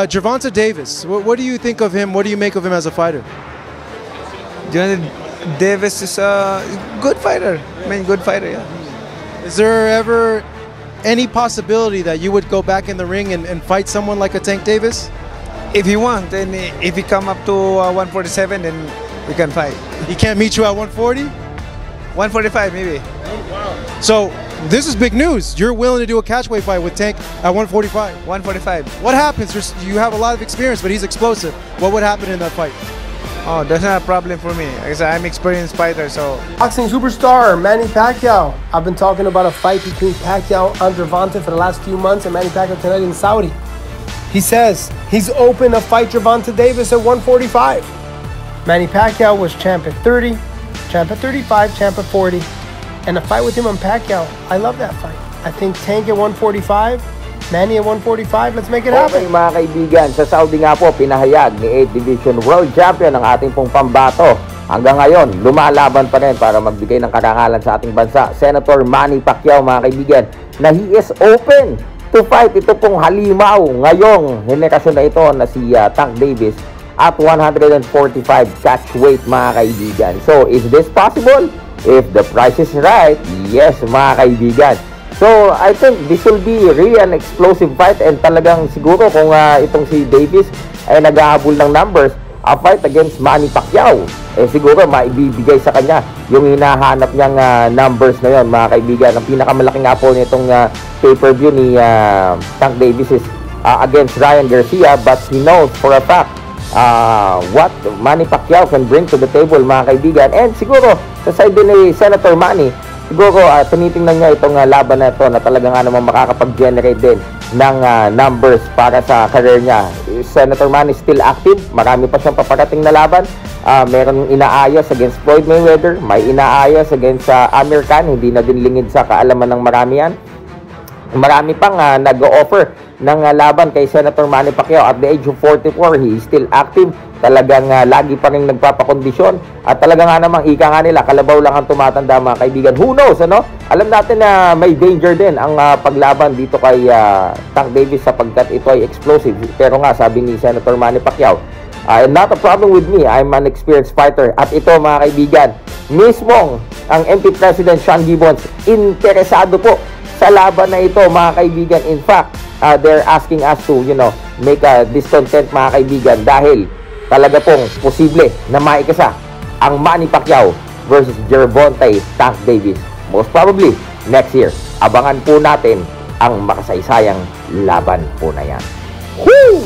Gervonta Davis, what do you think of him? What do you make of him as a fighter? Gervonta Davis is a good fighter. I mean, good fighter, yeah. Is there ever any possibility that you would go back in the ring and fight someone like a Tank Davis? If he wants, and if he come up to 147, then we can fight. He can't meet you at 140? 145 maybe. So this is big news. You're willing to do a catchweight fight with Tank at 145. 145. What happens? You have a lot of experience, but he's explosive. What would happen in that fight? Oh, that's not a problem for me. Because I'm an experienced fighter, so. Boxing superstar Manny Pacquiao. I've been talking about a fight between Pacquiao and Gervonta for the last few months, and Manny Pacquiao tonight in Saudi. He says he's open to fight Gervonta Davis at 145. Manny Pacquiao was champ at 30, champ at 35, champ at 40. And a fight with him and Pacquiao, I love that fight. I think Tank at 145, Manny at 145, let's make it happen. Okay mga kaibigan, sa Saudi nga po pinahayag ni 8th Division World Champion ang ating pong pambato. Hanggang ngayon, lumalaban pa rin para magbigay ng karangalan sa ating bansa. Senator Manny Pacquiao mga kaibigan, na he is open to fight ito pong halimaw ngayong henerasyon na ito na si Tank Davis at 145 catch weight mga kaibigan. So, is this possible? If the price is right, yes mga kaibigan. So, I think this will be really an explosive fight and talagang siguro kung itong si Davis ay naghahabol ng numbers, a fight against Manny Pacquiao, eh siguro maibibigay sa kanya yung hinahanap niyang numbers na yon mga kaibigan. Ang pinakamalaki nga po nitong pay-per-view ni Tank Davis is against Ryan Garcia, but he knows for a fact what Manny Pacquiao can bring to the table mga kaibigan. And siguro sa side din ni Senator Manny, siguro tinitingnan niya itong laban na ito na talaga nga naman makakapag-generate din ng numbers para sa career niya. Senator Manny is still active, marami pa siyang paparating na laban. Meron inaayos against Floyd Mayweather, may inaayos against Amir Khan, hindi na din lingid sa kaalaman ng marami yan. Marami pang nag-o-offer ng laban kay Senator Manny Pacquiao. At the age of 44, he is still active. Talagang lagi pa rin nagpapakondisyon. At talaga nga namang ika nga nila, kalabaw lang ang tumatanda mga kaibigan. Who knows, ano? Alam natin na may danger din ang paglaban dito kay Tank Davis sapagkat ito ay explosive. Pero nga, sabi ni Senator Manny Pacquiao, not a problem with me. I'm an experienced fighter. At ito mga kaibigan, mismong ang MP President Sean Gibbons, interesado po sa laban na ito mga kaibigan. In fact, they're asking us to, make a discontent mga kaibigan dahil talaga pong posible na maikasa ang Manny Pacquiao versus Gervonta Tank Davis. Most probably, next year. Abangan po natin ang makasaysayang laban po na yan. Woo!